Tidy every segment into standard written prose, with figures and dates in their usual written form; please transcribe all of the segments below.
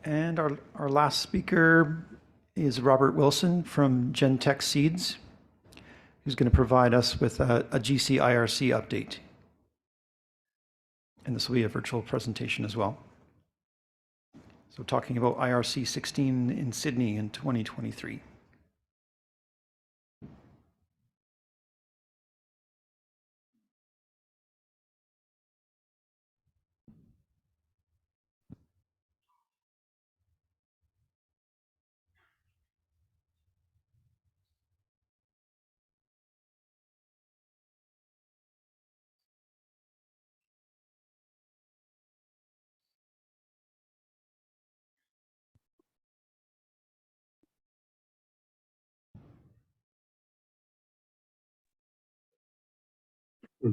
And our last speaker is Robert Wilson from Gentech Seeds, who's going to provide us with a GC-IRC update. And this will be a virtual presentation as well. So talking about IRC 16 in Sydney in 2023.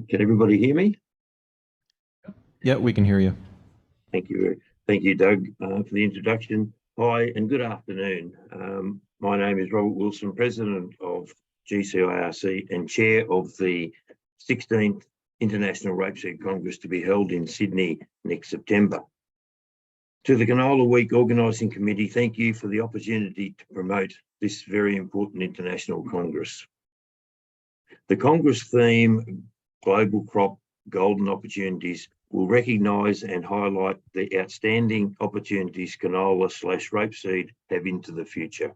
Can everybody hear me? Yeah, we can hear you. Thank you, Doug, for the introduction. Hi, and good afternoon. My name is Robert Wilson, President of GC-IRC and Chair of the 16th International Rapeseed Congress to be held in Sydney next September. To the Canola Week Organising Committee, thank you for the opportunity to promote this very important international Congress. The Congress theme, Global Crop Golden Opportunities, will recognise and highlight the outstanding opportunities canola/rapeseed have into the future.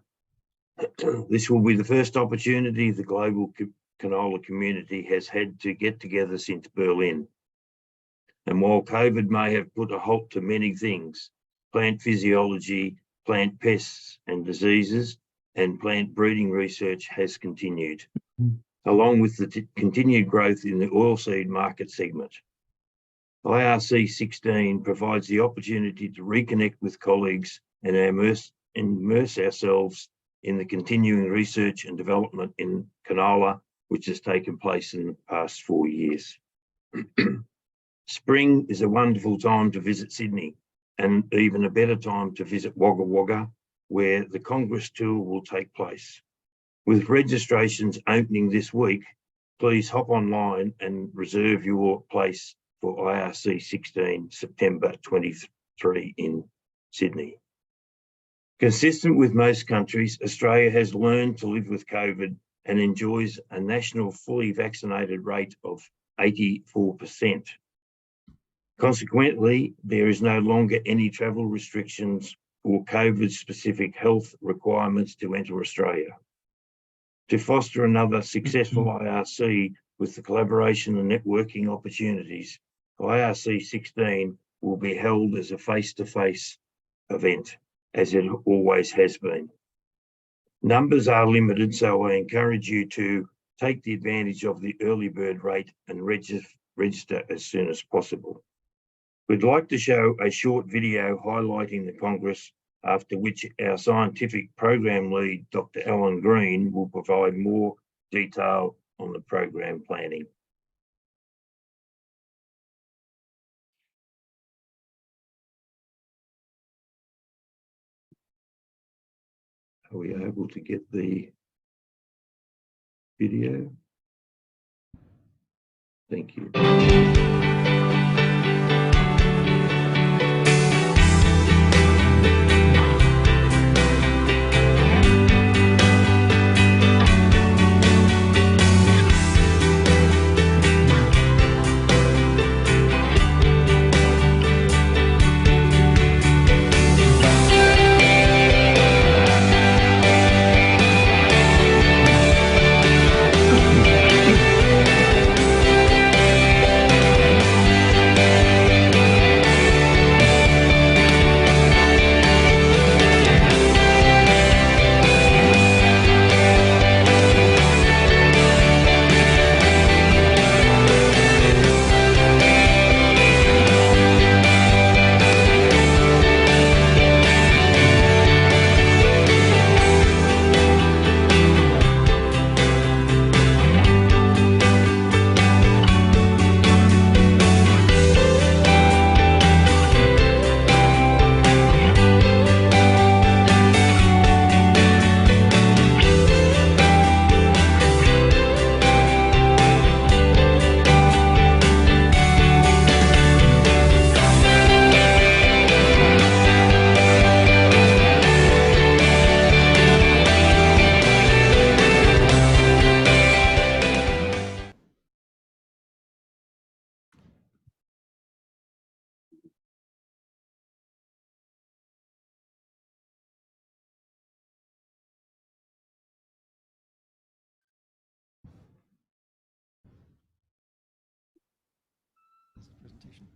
This will be the first opportunity the global canola community has had to get together since Berlin. And while COVID may have put a halt to many things, plant physiology, plant pests and diseases, and plant breeding research has continued, along with the continued growth in the oilseed market segment. IRC 16 provides the opportunity to reconnect with colleagues and immerse ourselves in the continuing research and development in canola, which has taken place in the past 4 years. Spring is a wonderful time to visit Sydney, and even a better time to visit Wagga Wagga, where the Congress tour will take place. With registrations opening this week, please hop online and reserve your place for IRC 16 September 23 in Sydney. Consistent with most countries, Australia has learned to live with COVID and enjoys a national fully vaccinated rate of 84%. Consequently, there is no longer any travel restrictions or COVID-specific health requirements to enter Australia. To foster another successful IRC with the collaboration and networking opportunities, IRC 16 will be held as a face-to-face event, as it always has been. Numbers are limited, so I encourage you to take the advantage of the early bird rate and register as soon as possible. We'd like to show a short video highlighting the Congress, after which our scientific program lead, Dr. Alan Green, will provide more detail on the program planning. Are we able to get the video? Thank you.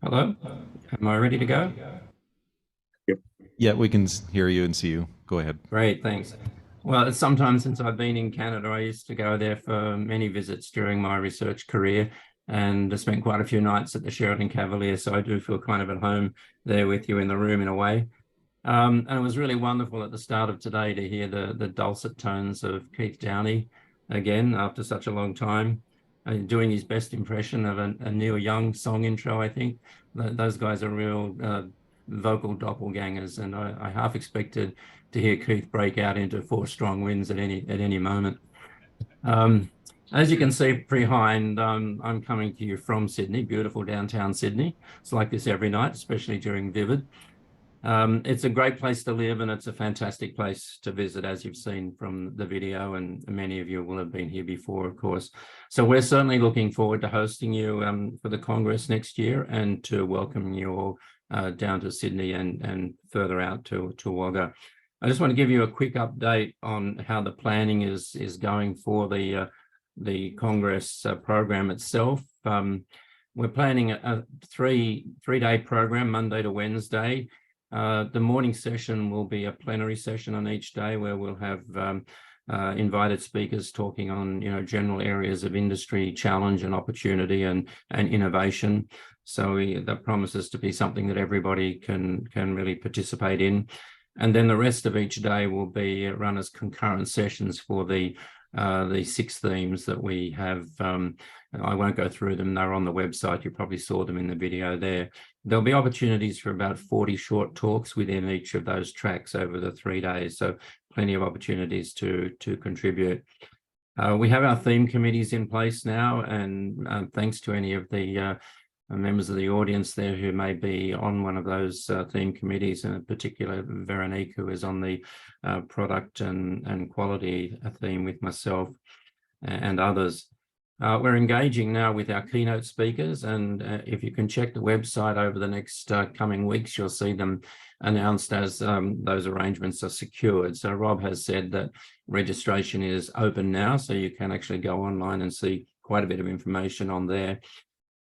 Hello, am I ready to go? Yeah, we can hear you and see you. Go ahead. Great, thanks. Well, it's some time since I've been in Canada. I used to go there for many visits during my research career and I spent quite a few nights at the Sheraton Cavalier, so I do feel kind of at home there with you in the room in a way. And it was really wonderful at the start of today to hear the dulcet tones of Keith Downey again after such a long time, doing his best impression of a Neil Young song intro, I think. Those guys are real vocal doppelgangers, and I half expected to hear Keith break out into 4 strong winds at any moment. As you can see behind, I'm coming to you from Sydney, beautiful downtown Sydney. It's like this every night, especially during Vivid. It's a great place to live and it's a fantastic place to visit, as you've seen from the video, and many of you will have been here before, of course. So we're certainly looking forward to hosting you for the Congress next year and to welcome you all down to Sydney and further out to Wagga. I just want to give you a quick update on how the planning is going for the Congress program itself. We're planning a three-day program, Monday to Wednesday. The morning session will be a plenary session on each day where we'll have invited speakers talking on general areas of industry challenge and opportunity and innovation. So that promises to be something that everybody can really participate in. And then the rest of each day will be run as concurrent sessions for the 6 themes that we have. I won't go through them, they're on the website, you probably saw them in the video there. There'll be opportunities for about 40 short talks within each of those tracks over the 3 days, so plenty of opportunities to contribute. We have our theme committees in place now, and thanks to any of the members of the audience there who may be on one of those theme committees, and in particular Veronique, who is on the product and quality theme with myself and others. We're engaging now with our keynote speakers, and if you can check the website over the next coming weeks, you'll see them announced as those arrangements are secured. So Rob has said that registration is open now, so you can actually go online and see quite a bit of information on there.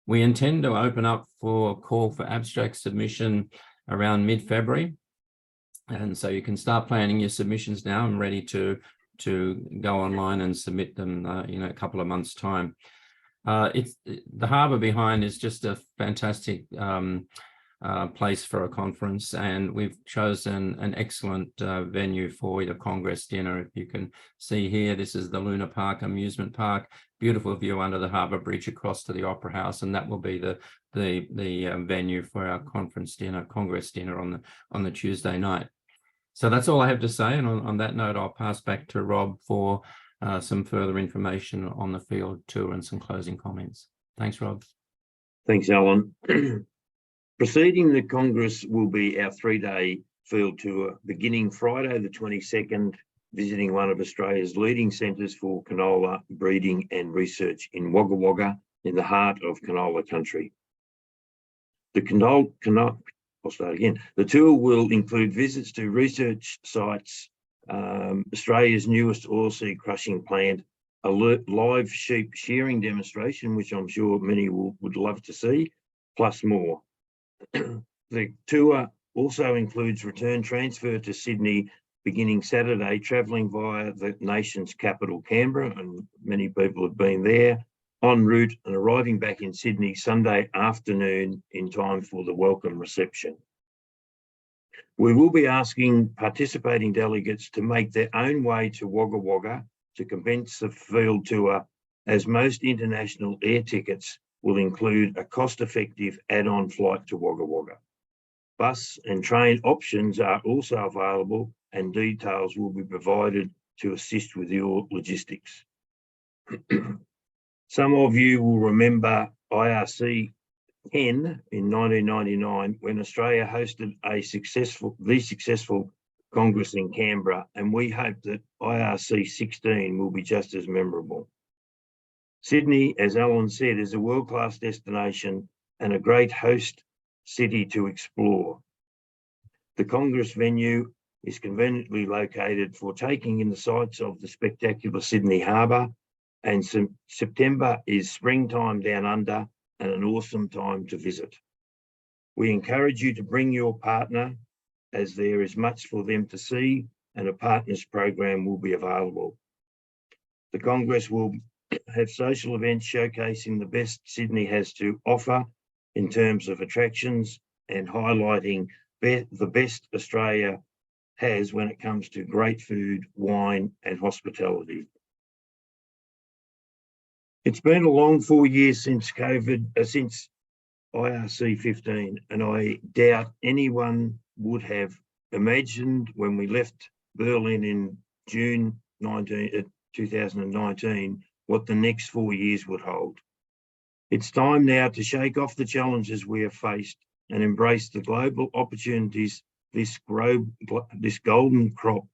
We intend to open up for a call for abstract submission around mid-February. And so you can start planning your submissions now and ready to go online and submit them in a couple of months' time. The harbour behind is just a fantastic place for a conference, and we've chosen an excellent venue for the Congress dinner. If you can see here, this is the Luna Park amusement park, beautiful view under the harbour bridge across to the Opera House, and that will be the venue for our Congress dinner on the Tuesday night. So that's all I have to say, and on that note, I'll pass back to Rob for some further information on the field tour and some closing comments. Thanks, Rob. Thanks, Alan. Preceding the Congress will be our 3-day field tour, beginning Friday the 22nd, visiting one of Australia's leading centres for canola breeding and research in Wagga Wagga, in the heart of canola country. I'll start again. The tour will include visits to research sites, Australia's newest oilseed crushing plant, a live sheep shearing demonstration, which I'm sure many would love to see, plus more. The tour also includes return transfer to Sydney beginning Saturday, travelling via the nation's capital, Canberra, and many people have been there, en route and arriving back in Sydney Sunday afternoon in time for the welcome reception. We will be asking participating delegates to make their own way to Wagga Wagga to commence the field tour, as most international air tickets will include a cost-effective add-on flight to Wagga Wagga. Bus and train options are also available, and details will be provided to assist with your logistics. Some of you will remember IRC 10 in 1999, when Australia hosted the successful Congress in Canberra, and we hope that IRC 16 will be just as memorable. Sydney, as Alan said, is a world-class destination and a great host city to explore. The Congress venue is conveniently located for taking in the sights of the spectacular Sydney Harbour, and September is springtime down under and an awesome time to visit. We encourage you to bring your partner, as there is much for them to see, and a partners program will be available. The Congress will have social events showcasing the best Sydney has to offer in terms of attractions and highlighting the best Australia has when it comes to great food, wine, and hospitality. It's been a long 4 years since COVID, since IRC 15, and I doubt anyone would have imagined when we left Berlin in June 2019 what the next 4 years would hold. It's time now to shake off the challenges we have faced and embrace the global opportunities this golden crop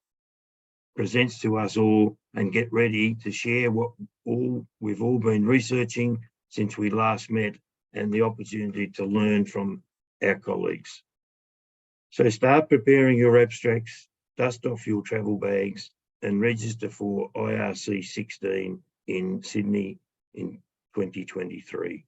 presents to us all, and get ready to share what we've all been researching since we last met, and the opportunity to learn from our colleagues. So start preparing your abstracts, dust off your travel bags, and register for IRC 16 in Sydney in 2023.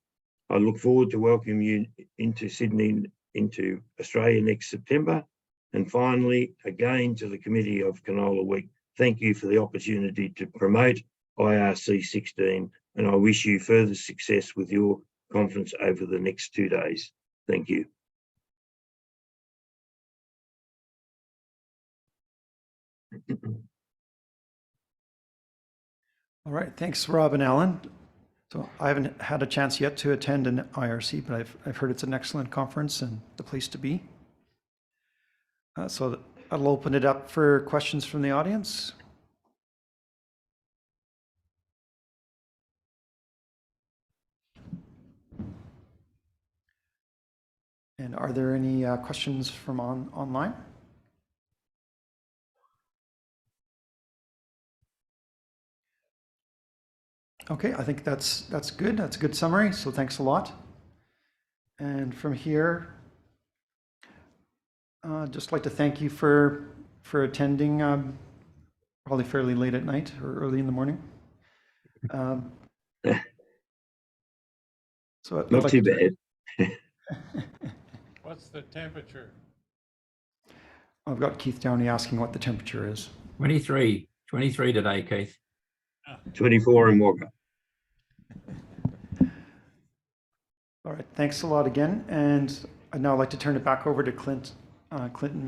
I look forward to welcoming you into Sydney, into Australia next September. And finally, again, to the Committee of Canola Week, thank you for the opportunity to promote IRC 16, and I wish you further success with your conference over the next 2 days. Thank you. All right, thanks, Rob and Alan. So I haven't had a chance yet to attend an IRC, but I've heard it's an excellent conference and the place to be. So I'll open it up for questions from the audience. And are there any questions from online? Okay, I think that's good. That's a good summary. So thanks a lot. And from here, just like to thank you for attending, probably fairly late at night or early in the morning. So I'd Not like too to- bad. What's the temperature? I've got Keith Downey asking what the temperature is. 23 today, Keith. 24 in Wagga. All right, thanks a lot again. And I'd now like to turn it back over to Clinton